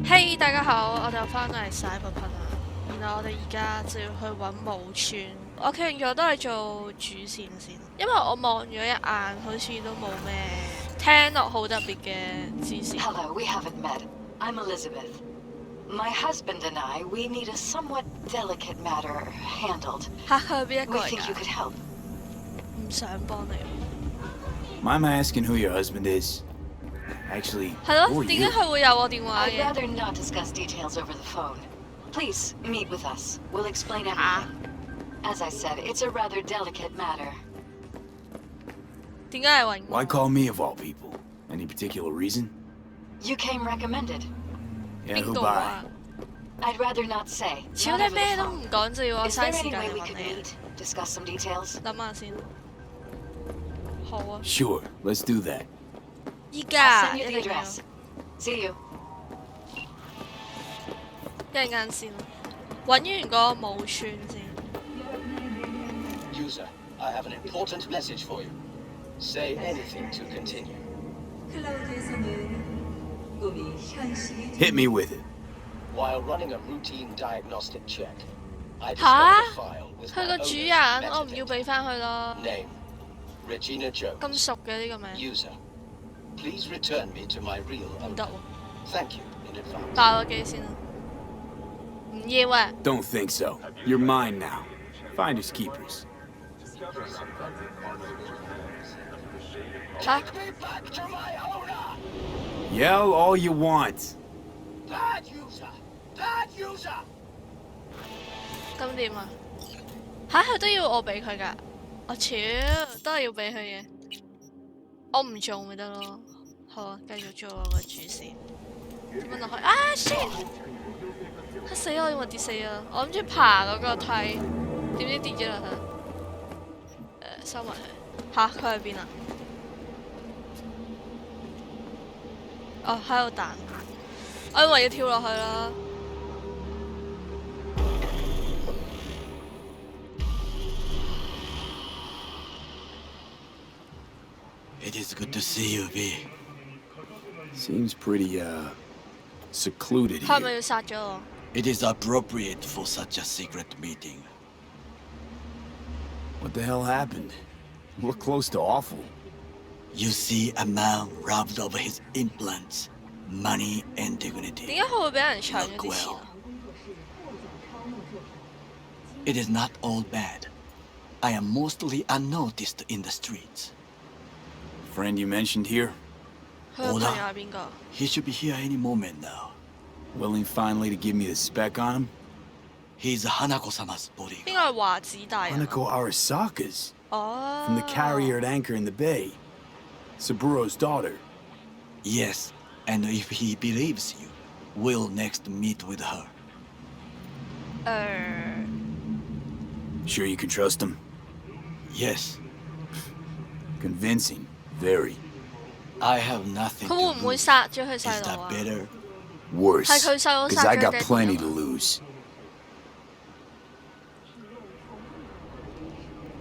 嘿，大家好，我哋又翻嚟 Cyberpunk 啦。然後我哋而家就要去揾武村。我決定咗都係做主線先，因為我望咗一眼，好似都冇咩聽落好特別嘅支線。Hello, we haven't met. I'm Elizabeth. My husband and I, we need a somewhat delicate matter handled. 嚇佢係邊一個 We 嚟 think you 㗎？ could help. 唔想幫你。 Mind my asking who your husband is? Actually, 係 who 咯， are 點解 you? 佢會有我電話 I'd 嘅？ rather not discuss details over the phone. Please, meet with us. We'll explain everything. As I said, it's a rather delicate matter. 點解係揾 Why 我？ call me of all people? Any particular reason? You came recommended. Yeah, 邊 who 個 by? 啊？ I'd rather not say. 超 Not 你 over the 咩都 phone. 唔講就要我 Is there 嘥時 any 間 way 嚟 we 揾 could 你啊？ meet? Discuss some details? 諗下先。好啊， Sure, let's do that. 依 I'll 家 send 一 you 定 the 要 address. See you. 一陣間先，揾完嗰個武村先。 User, I have an important message for you. Say anything to continue. Hit me with it. While running a routine diagnostic check, I 吓 discovered a file with 佢 my 個主 owner's 人，我唔要 metadata. 俾翻佢咯。 Name, Regina 咁 Jones. 熟嘅呢個名， User, please return me to my real 唔得 owner. 喎， Thank you in advance. 爆個機先啦。唔要啊！ Don't think so. You're mine now. Finders keepers. 嚇 Take me back to my owner! Yell all you want. Bad user! Bad user! 咁點啊？嚇佢都要我俾佢㗎？我超都係要俾佢嘅。我唔做咪得咯。好啊，繼續做我個主線。點樣落去？啊 shit！嚇死我！因為跌死啊！我諗住爬嗰個梯，點知跌咗落去。收埋佢。嚇佢喺邊啊？哦，喺度彈。我以為要跳落去啦。It is good to see you, V. Seems pretty, secluded 係咪 here. 要殺咗我？ It is appropriate for such a secret meeting. What the hell happened? Look close to awful. You see a man robbed of his implants, money and 點 dignity. 解佢會俾人搶咗 Look 啲錢 well. 啊？ It is not all bad. I am mostly unnoticed in the streets. Friend you mentioned here? 佢個朋友係邊個？ He should be here any moment now. Willing finally to give me the spec on him? He's Hanako-sama's 邊 bodyguard. 個係華子大人啊？ Hanako Arasaka's. 哦。 From the carrier at Anchor in the Bay. Saburo's daughter. Yes, and if he believes you, we'll next meet with her. Sure you can trust him? Yes, Convincing. Very. I have nothing 佢會 to 唔會 lose. 殺咗佢 Is 細佬 that 啊？ better? Worse. 係佢細佬 Because 殺 I 咗 got 爹哋 plenty 啊 to 嘛 lose.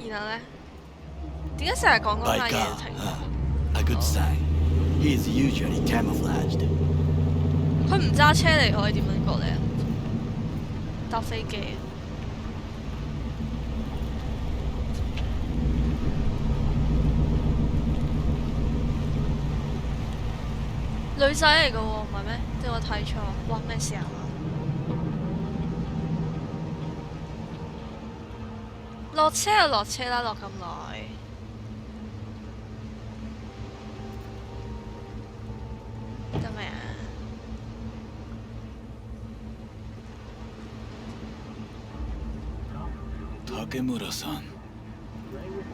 然後咧，點解成日講嗰 By 下嘢 God, 停？ a good sign. He is usually camouflaged. 佢唔揸車嚟，可以點樣過嚟啊？搭飛機啊？女仔嚟嘅喎，唔係咩？定我睇錯？哇！咩時候啊？落車就落車啦，落咁耐。得未啊？ Takemura-san.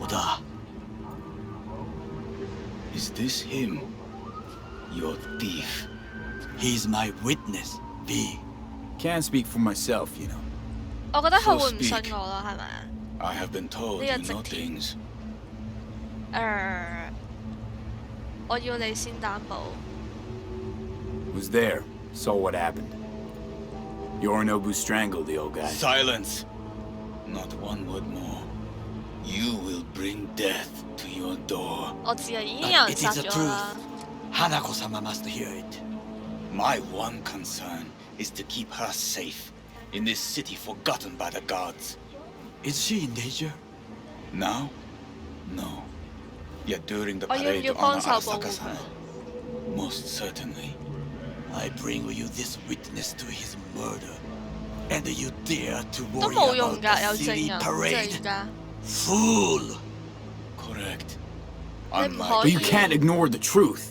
Oda, Is this him? Your thief. he's my witness, V. Can't speak for myself, you know. 我覺得佢 So 會唔信 speak. 我咯，係咪啊？ I have been told They you are know tactic. things. 我要你先擔保。 Was there. Saw what happened. Yorinobu strangled the old guy. Silence! Not one word more. You will bring death to your door. 我知啊，已經有 But 人 it 殺 is the 咗啦。 truth. Hanako-sama must hear it. My one concern is to keep her safe in this city forgotten by the gods. Is she in danger? Now? No. Yet during the 我要唔 parade 要 to 幫 honor 手保護佢？ Arasaka-sama, most certainly. I bring you this witness to his murder, and you dare to 都 worry 冇用 about 㗎， the 有證 silly 人，即係而 parade? 家 Fool! Correct. 你唔 Unlike 可 But you 以。 can't ignore the truth.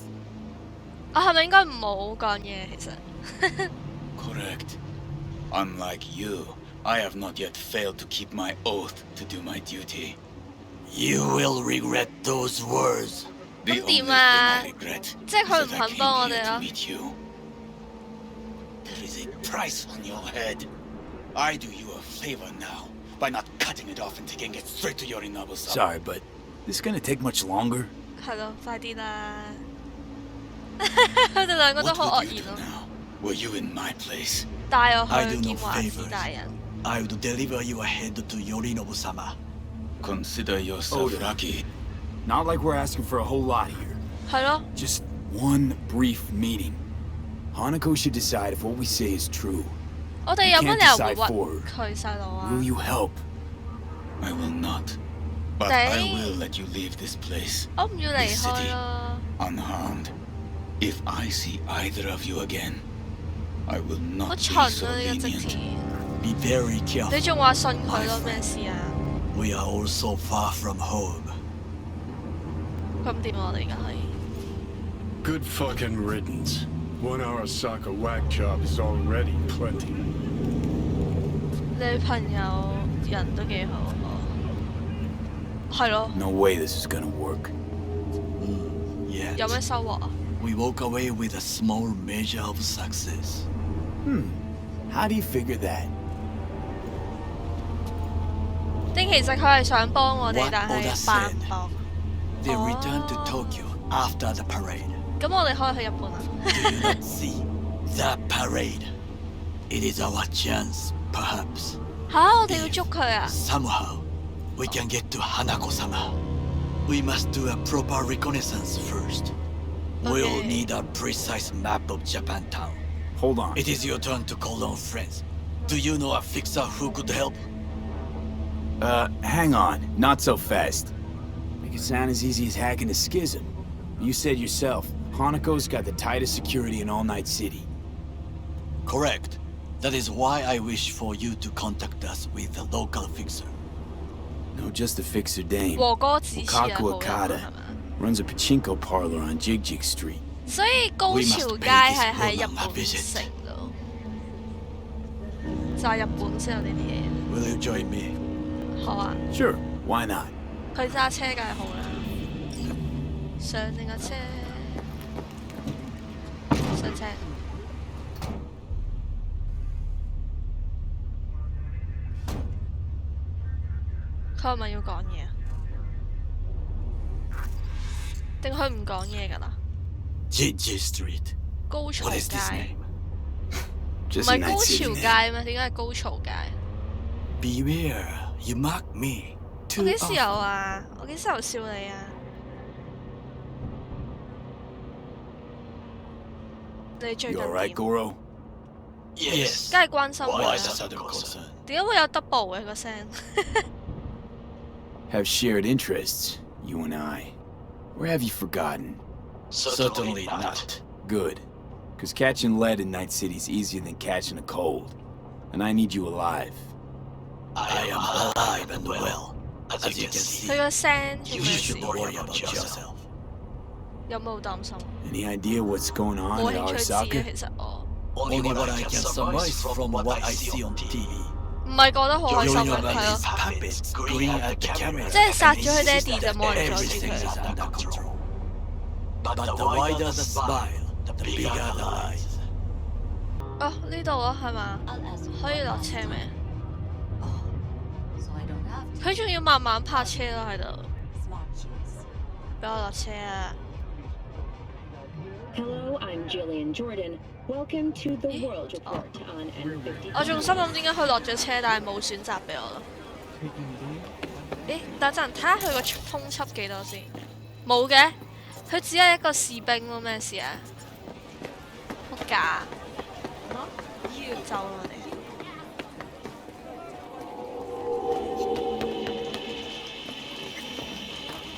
我係咪應該唔好講嘢？其實 Correct. Unlike you, I have not yet failed to keep my oath to do my duty. You will regret those words. The 咁 only 點 thing 啊？ I regret 即係 is 佢唔 that I 肯幫我 came 哋 here to 咯。 meet you. There is a price on your head. I do you a favor now by not cutting it off and taking it straight to Yorinobu-sama. Sorry, but this gonna take much longer? 係咯，快啲啦！佢哋兩個都 What 好愕 would you 然 do 咯， now? Were you in my place? 帶我 I 去 do 見 no 華子 favors. 大人。 I would deliver you ahead to Yorinobu-sama. Consider yourself Oda. lucky. Not like we're asking for a whole lot here. 係咯， Just one brief meeting. Hanako should decide if what we say is true. 我哋有乜 You can't 理由 decide 會 for 屈佢細佬啊？ Will you help? I will not. But I Dang. will let you leave this place 我唔要離開啦。 unharmed. If I see either of you again, I will 好 not 蠢 be 啊！ so 呢個直 lenient. 田， Be very 你 careful. 仲話信佢咯？咩事啊？ We are all so far from home. 咁點啊？我哋而家可以？ Good fucking riddance. 1 Arasaka whack job is already plenty. 你朋友人都幾好喎，係咯？ No way this is gonna work. Yet, 有咩收穫啊？ we walk away with a small measure of success. How do you figure that? 定其實佢係想幫我哋， What 但 Oda 係扮唔 said. 幫。 They return to Oh. Tokyo after the parade. 咁我哋可以去日本啊？ Do you not see that parade? It is our chance, perhaps. 吓，我哋要捉佢啊！ Somehow, we can get to Hanako-sama. We must do a proper reconnaissance first. We'll Okay. need a precise map of Japantown. Hold on. It is your turn to call on friends. Do you know a fixer who could help? Hang on. Not so fast. Make it sound as easy as hacking a schism. You said yourself, Hanako's got the tightest security in All Night City. Correct. That is why I wish for you to contact us with a local fixer. No, just a fixer dame. 和歌子似啊， Lukaku 好人 Okada 係嘛？ runs a pachinko parlor on Jig Street. 所以高 We 潮 must 街 pay 係 this 喺日 woman a 本 visit. 城度，就係日本先有呢啲嘢。 Will you join me? 好啊， Sure, why not? 佢揸車梗係好啦。上定架車，上車。佢係咪要講嘢啊？定佢唔講嘢㗎啦？ Jig Street. 高潮 What is 街 this name? 唔 Just 係 a 高 night 潮 city 街 name. 咩？點解係高潮街？ Beware, you mark me. 我 Too 幾時有 often. 啊？我幾時有笑你啊？你最近 You alright, 點？ Goro? Yes. 梗係關心 Why 佢 is 啦。 that sudden concern? 點解會有 double 嘅個聲？ Have shared interests, you and I. Or have you forgotten? Certainly not. Good. Because catching lead in Night City is easier than catching a cold. And I need you alive. I am alive and well. As you can 佢 see, 個聲做 you 咩 should 事？ worry about yourself. 有冇擔心？ Any idea what's going on 冇 at 興趣知啊， Arasaka? 其實我 Only what I can surmise from what I see on TV. 唔係覺得好開心 Joining 咩？ about 係 his 咯， puppets screaming at the camera. 即係殺咗佢爹哋就冇人阻住 Everything is 佢。 under control. But the wider the smile, the bigger the eyes. 哦，呢度啊，係嘛？可以落車咩？佢仲要慢慢泊車咯喺度，俾我落車啊！ Hello, I'm Jillian Jordan. Welcome to the World Report on N50. 我仲心諗點解佢落咗車，但係冇選擇俾我咯。咦？等陣睇下佢個通緝幾多先。冇嘅，佢只係一個士兵咯，咩事啊？仆架，要走啦我哋。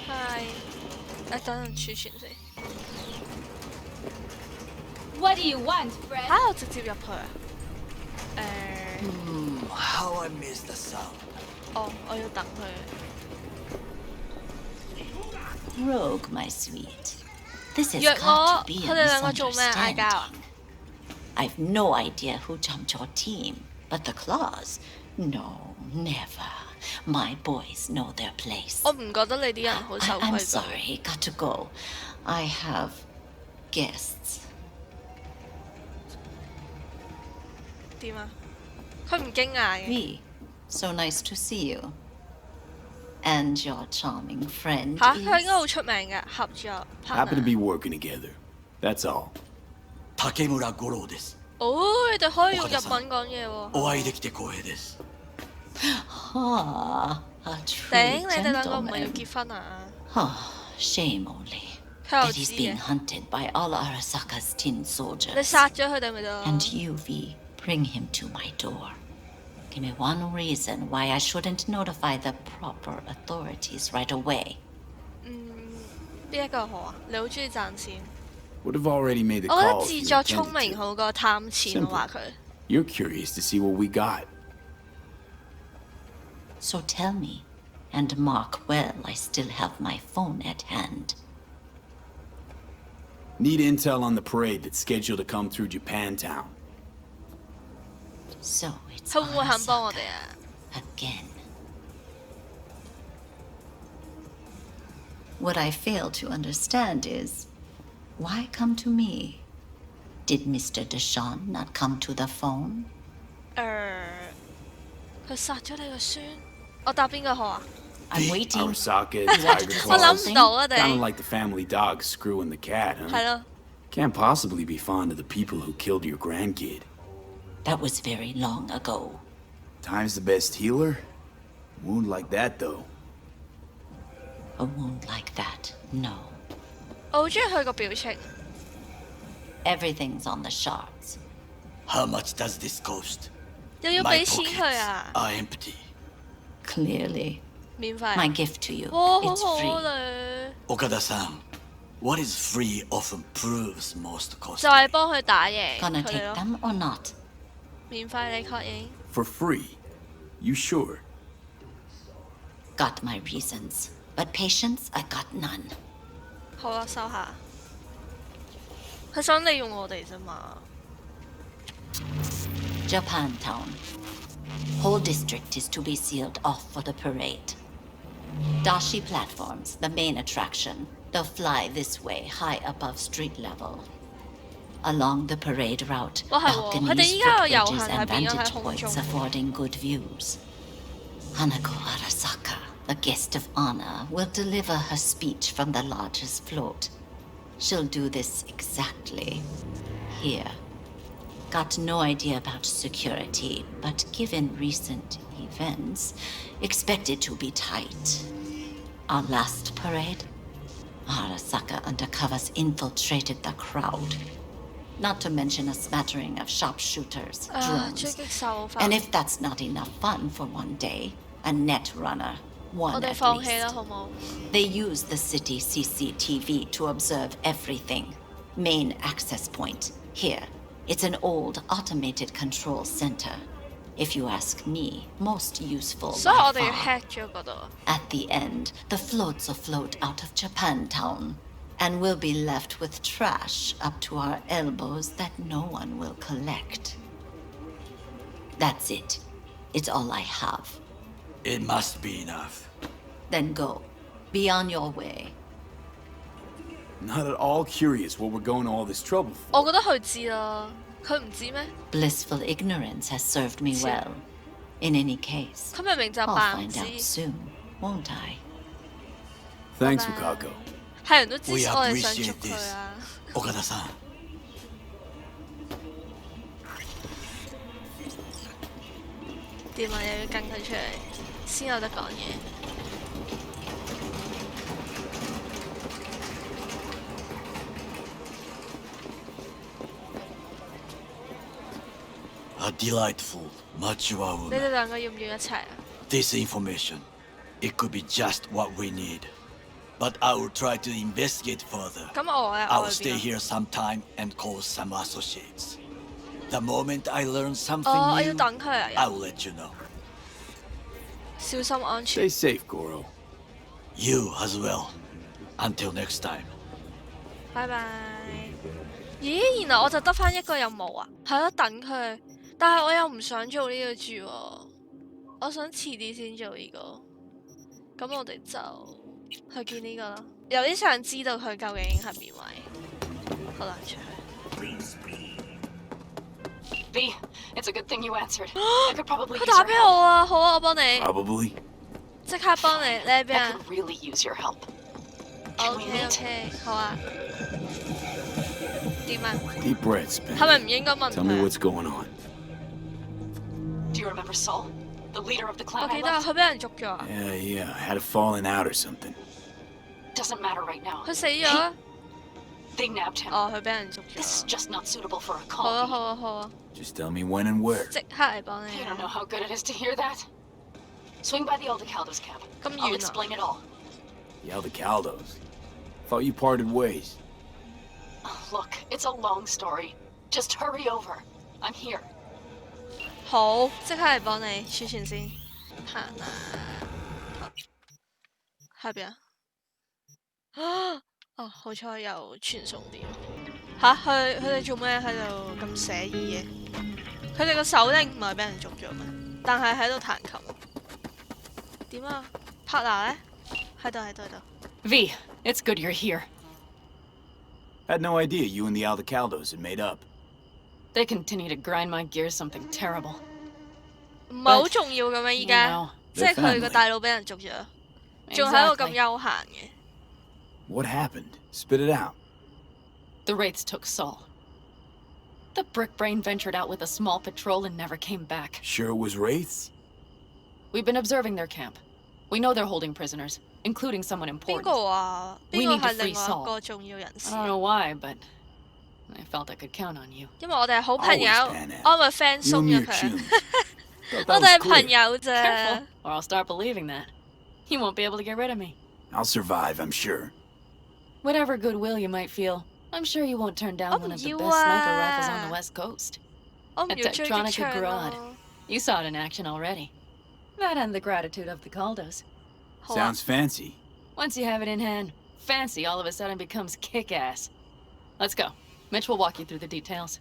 係，等陣儲存先。What do you want, Fred? 嚇！我直接入去啊？How I miss the sound. 哦，我要等佢。 Rogue, my sweet. This has 約 got 我， to be 佢 a 哋兩個做咩嗌交啊？ I've no idea who jumped your team, but the claws? No, never. My boys know their place. 我唔覺得你啲人好守 I'm 規矩。 sorry, got to go. I have guests. 點啊？佢唔驚訝嘅。 V, so nice to see you. And your charming friend 嚇，佢應該 is... 好出名嘅，合作 Happen to partner。 be working together. That's all. 竹村五郎です。哦，你哋可以用日文講嘢喎。お会いできて光栄です。Ah, a true 頂，你哋兩個唔係要 gentleman. 結婚啊？ Oh, shame only 佢又 that 知 he's being 嘅。 hunted by all Arasaka's tin 你 soldiers. 殺咗佢哋咪得咯。 And you, V, bring him to my door. Give me one reason why I shouldn't notify the proper authorities right away. 邊一個好啊？你好中意賺錢， Would have already made the 我覺 call 得 if 自 you 作聰 intended 明 to. 好過貪錢，我話佢。 You're curious to see what we got. So tell me, and mark well I still have my phone at hand. Need intel on the parade that's scheduled to come through Japantown. So it's 佢會唔會肯幫我哋 Arasaka 啊？ again. What I fail to understand is, why come to me? Did Mr. Deshawn not come to the phone? 佢殺咗你個孫，我答邊個好啊？ I'm waiting. Arasaka, wanted Tiger to 我 say 諗 Claws. 唔到啊， Kinda 你 like the family dog screwing the cat, 係 huh? 咯。 Can't possibly be fond of the people who killed your grandkid. That was very long ago. Time's the best healer? Wound like that, though. A wound like that, no. 我好中意佢個表情。 Everything's on the shards. How much does this cost? 又要 My 俾錢 pockets 佢啊？ are empty. Clearly. 免費。 My gift to you. 哇，好 It's 好 free. 啊岡田さん、what is free often proves most 你， costly. 就係幫佢打贏 Gonna 佢 take 哋咯。 them or not? 免費你確認？ For free. You sure? Got my reasons. But patience, I got none. 好啦，收下。佢想利用我哋啫嘛。 Japantown. Whole district is to be sealed off for the parade. Dashi platforms, the main attraction. They'll fly this way, high above street level. Along the parade route, 哇，係喎，佢哋 balconies, 依家個遊 footbridges, 行係 and 變咗喺 vantage 空 points 中。 affording good views. Hanako Arasaka, the guest of honor, will deliver her speech from the largest float. She'll do this exactly here. Got no idea about security, but given recent events, expected to be tight. Our last parade, Arasaka undercovers infiltrated the crowd. Not to mention a smattering of sharpshooters, 啊，狙 drones. 擊手法。 And if that's not enough fun for one day, a net runner, 我 one 哋 at 放棄啦， least. 好冇？ They use the city CCTV to observe everything. Main access point, here. It's an old automated control center. If you ask me, most useful 所以我 by 哋要 far. hack 咗嗰度。 At the end, the floats will float out of Japantown, and we'll be left with trash up to our elbows that no one will collect. That's it. It's all I have. It must be enough. Then go. Be on your way. Not at all curious what we're going to all this trouble for. 我覺得佢知啦，佢唔知咩？ Blissful ignorance has served me well. In any case, 佢明明就 I'll 扮唔 find 知， out soon, won't I? Thanks, Bye-bye. Wakako. 係人都知 We 我哋想 appreciate 捉佢 this. 啊。岡田さん、點啊？又要跟佢出嚟先有得講嘢。A delightful, mature 你哋 woman. 兩個要唔要一齊啊？ This information, it could be just what we need. But I will try to investigate further. 咁我咧， I 我 will 去 stay 邊啊？ here some time and call some associates. The moment I learn something 哦，我要 new, 等佢啊！ I will let you know. 小心安全。 Stay safe, Goro. You as well. Until next time. 拜拜。咦，原來我就得翻一個任務啊？係咯，等佢。但係我又唔想做呢個住喎，我想遲啲先做呢個。咁我哋就去見呢個啦。有啲想知道佢究竟係邊位。好啦，出去。 V, it's a good thing you answered. I could probably 佢 use 打 your 俾 help. 我啊！好啊，我幫你， Probably. 即刻幫你。你喺邊 I 啊 could really use your help. Can we ？OK meet? OK，好啊。點啊？ Deep breaths, 係咪 Ben. 唔應該問 Tell me 佢啊？ what's going on. Do you remember Saul, the leader of the 我 clan I 記得 left? 佢俾人捉咗啊！ Yeah, had a falling out or something. Doesn't matter right now. 佢死咗。 They nabbed him. 哦，佢俾人捉 This is 咗。 just not suitable for a 好啊 call. 好啊好啊， Just tell me when and where. 即刻嚟幫你 You don't know 啊！ how good it is to hear that. Swing by the Aldecaldos camp. 咁 I'll 遠啊！ explain it all. The Aldecaldos. Thought you parted ways. Look, it's a long story. Just hurry over. I'm here. 好，即刻嚟幫你儲存先。行啊！喺邊啊？哦，好彩有傳送點。吓，佢哋做咩喺度咁寫意嘅？佢哋個手拎唔係俾人捉咗咩？但係喺度彈琴。點啊？partner 咧？喺度喺度喺度。 V, it's good you're here. Had no idea you and the Aldecaldos had made up. They continue to grind my gears something terrible. 唔係好重要嘅咩？依 You 家 know, 即係佢個大佬俾人捉咗，仲喺度咁 exactly. 悠閒嘅。 What happened? Spit it out. The Wraiths took Saul. The Brick Brain ventured out with a small patrol and never came back. Sure it was Wraiths? We've been observing their camp. We know they're holding prisoners, including someone 邊 important. 個啊？邊 We 個 need to 係 free 另外一 Saul. 個重要人士 I don't know why, but I felt I could count on you. 因為我哋係好朋友 Always Pan Am.，我咪 friend You 鬆 and 咗 your 佢。 tunes. Thought 我 that 哋係 was 朋 clear. 友 Careful, 啫。 or I'll start believing that. You won't be able to get rid of me. I'll survive, I'm sure. Whatever goodwill you might feel, I'm sure you won't turn down Oh, one of the you best sniper rifles on are. the West Coast. 我唔 At 要追擊 Tektronica 槍 Grad. 咯。 You saw it in action already. That and the gratitude of the Caldos. 好啊 Sounds fancy. Once you have it in hand, fancy all of a sudden becomes kick-ass. Let's go. Mitch will walk you through the details.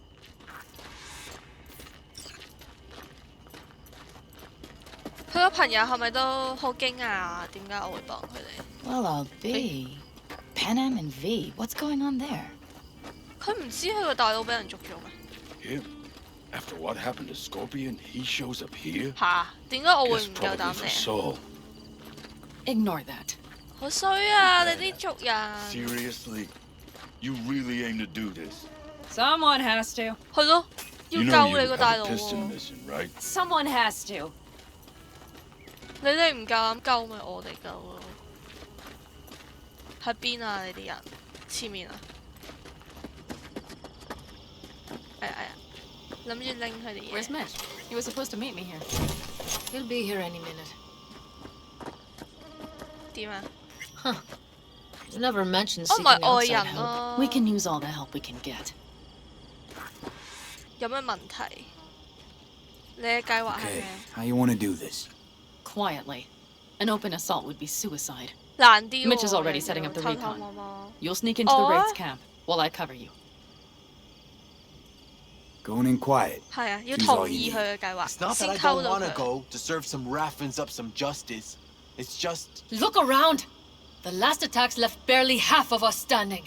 佢個朋友係咪都好驚訝？點解我會幫佢哋？ Well, I'll be. Pan Am and V, what's going on there? 佢唔知佢個大佬俾人捉咗咩？ Him? After what happened to Scorpion, he shows up here? 吓？點解我會 Guess 唔夠 probably 膽 for 嚟啊？ Saul. Ignore that. 好衰啊！你啲族人 Seriously? You really aim to do this? Someone has to. 係咯，要 You 救 know 你 you 個 have 大 a 佬 piston 喎。 mission, right? Someone has to. 你哋唔夠膽救咪我哋救咯。喺邊啊？你啲人前面啊？哎呀，諗住拎佢哋 Where's 嘢。 Mitch? He was supposed to meet me here. He'll be here any minute. 點啊？ You never mentioned 我唔 seeking 係外 outside 人 help. 咯。 We can use all the help we can get. 有咩問題？你嘅計劃係 Okay, 咩？ how you want to do this? Quietly. An open assault would be suicide. 難啲喎。 Mitch is already 你 setting up the 偷 recon. 摸摸 You'll sneak into the Oh. Wraiths camp while I cover you. Going in quiet. 係啊，要 Choose 同 all 意 you 佢 need. 嘅計劃 It's not that 先 I 溝 don't 到 want to 佢。 go to serve some Raffins up some justice. It's just... Look around! The last attacks left barely half of us standing.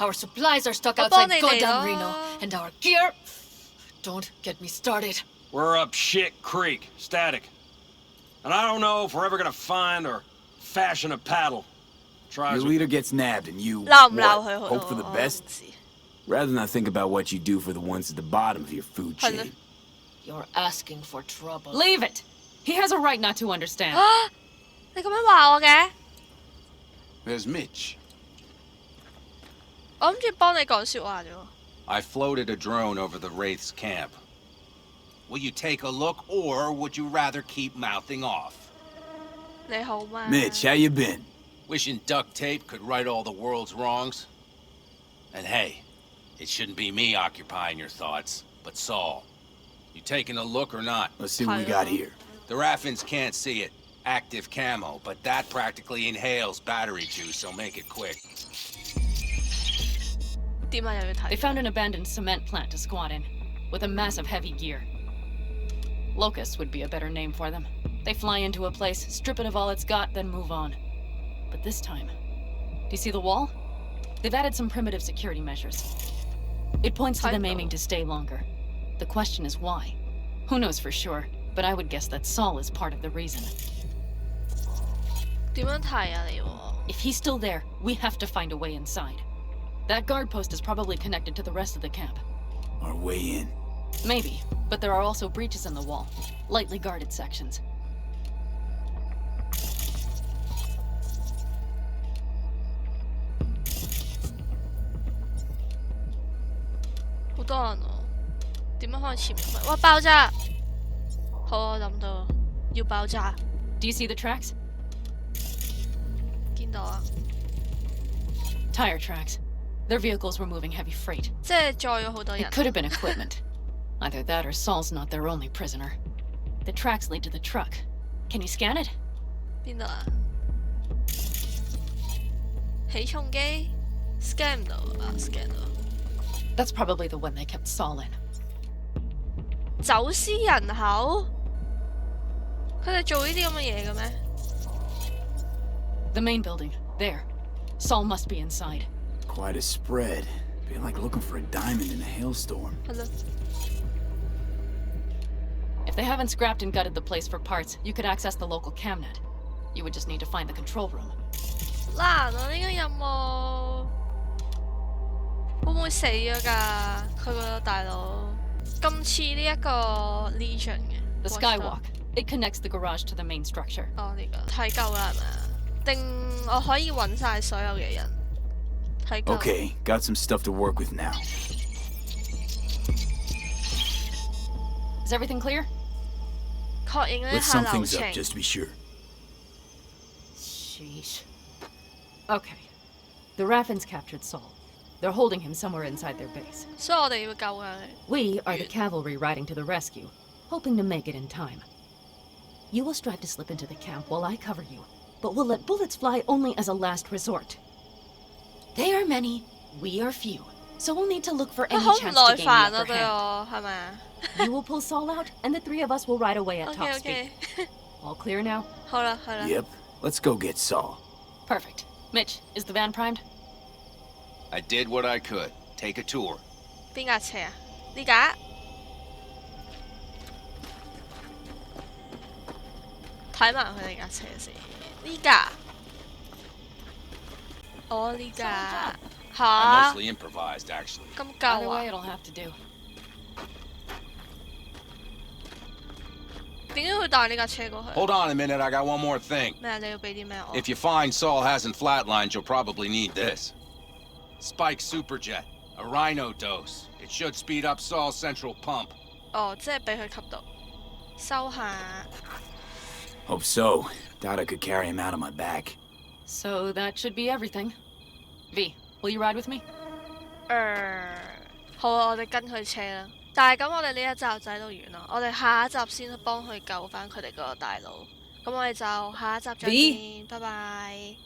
Our supplies are stuck I'll outside幫你哋 goddamn 咯。 Reno, and our gear... Don't get me started. We're up shit creek, static. And I don't know if we're ever gonna find or fashion a paddle. Your Tries leader gets nabbed and you, 鬧唔 what, 鬧佢好 hope for the 我唔 best? 知。 Rather than think about what you do for the ones at the bottom of your food 係咯 chain. You're asking for trouble. Leave it! He has a right not to understand. 你咁樣話我嘅？ There's Mitch. 我諗住幫你講説話啫喎。 I floated a drone over the Wraith's camp. Will you take a look, or would you rather keep mouthing off? 你好嘛 Mitch, how you been? Wishing duct tape could right all the world's wrongs? And hey, it shouldn't be me occupying your thoughts, but Saul. You taking a look or not? Let's see what we got here. The Raffins can't see it. Active camo, but that practically inhales battery juice, so make it quick. 點啊又要睇 They found an abandoned cement plant to squat in, with a massive heavy gear. Locusts would be a better name for them. They fly into a place, strip it of all it's got, then move on. But this time, do you see the wall? They've added some primitive security measures. It points to them aiming to stay longer. The question is why? Who knows for sure, but I would guess that Saul is part of the reason. 點樣睇啊你喎 If he's still there, we have to find a way inside. That guard post is probably connected to the rest of the camp. Our way in. Maybe, but there are also breaches in the wall, lightly guarded sections. Hao多人喎，點樣可以潛入去？哇！爆炸！好，我諗到要爆炸。Do you see the tracks? 見到啊！ Tire tracks. Their vehicles were moving heavy freight. 即係載咗好多人。 It could have been equipment. Either that or Saul's not their only prisoner. The tracks lead to the truck. Can you scan it? 邊度啊？起重機 scan 唔到啊 ，scan 到。 That's probably the one they kept Saul in. 走私人口？佢哋做呢啲咁嘅嘢嘅咩？ The main building. There. Saul must be inside. Quite a spread. Be like looking for a diamond in a hailstorm. Hello. If they haven't scrapped and gutted the place for parts, you could access the local camnet. You would just need to find the control room. 難啊！呢個任務會唔會死咗㗎？佢個大佬咁似呢一個 Legion 嘅。The skywalk. It connects the garage to the main structure. 哦，呢個睇夠啦係咪啊？定我可以揾晒所有嘅人？睇夠。Okay, got some stuff to work with now. Is everything clear? 確認一 Let's 下 sum 流 things 程 up。just to be sure. Sheesh. Okay. The Raffins captured Saul. They're holding him somewhere inside their base. 所以我哋要救佢。 We are the cavalry riding to the rescue, hoping to make it in time. You will strive to slip into the camp while I cover you, but we'll let bullets fly only as a last resort. They are many, we are few, so we'll need to look for any 好唔 chance 耐 to gain 煩 the 啊 upper 對 hand. 我係咪啊 You will pull Saul out, and the three of us will ride away at top ？OK speed. OK。 All clear now? 好啦係啦。 Yep, let's go get Saul. Perfect. Mitch, is the van primed? I did what I could. Take a tour. 邊架車啊？呢架？睇埋佢哋架車先。呢架？哦呢架。 I 吓？ mostly improvised, actually. 咁 Either 舊 way, 啊？ it'll have to do. 點解會帶呢架車過去？ Hold on a minute, I got one more thing. 咩啊？你要俾啲咩我？ If you find Saul hasn't flatlined, you'll probably need this. Spike Superjet, a rhino dose. It should speed up Saul's central pump. 哦，即係俾佢吸到。收下。 Hope so. Doubt I could carry him out on my back. So that should be everything. V, will you ride with me? 好啊，我哋跟佢車啦。但係咁，我哋呢一集仔都完啦，我哋下一集先去幫佢救翻佢哋個大佬。咁我哋就下一集再見，拜拜。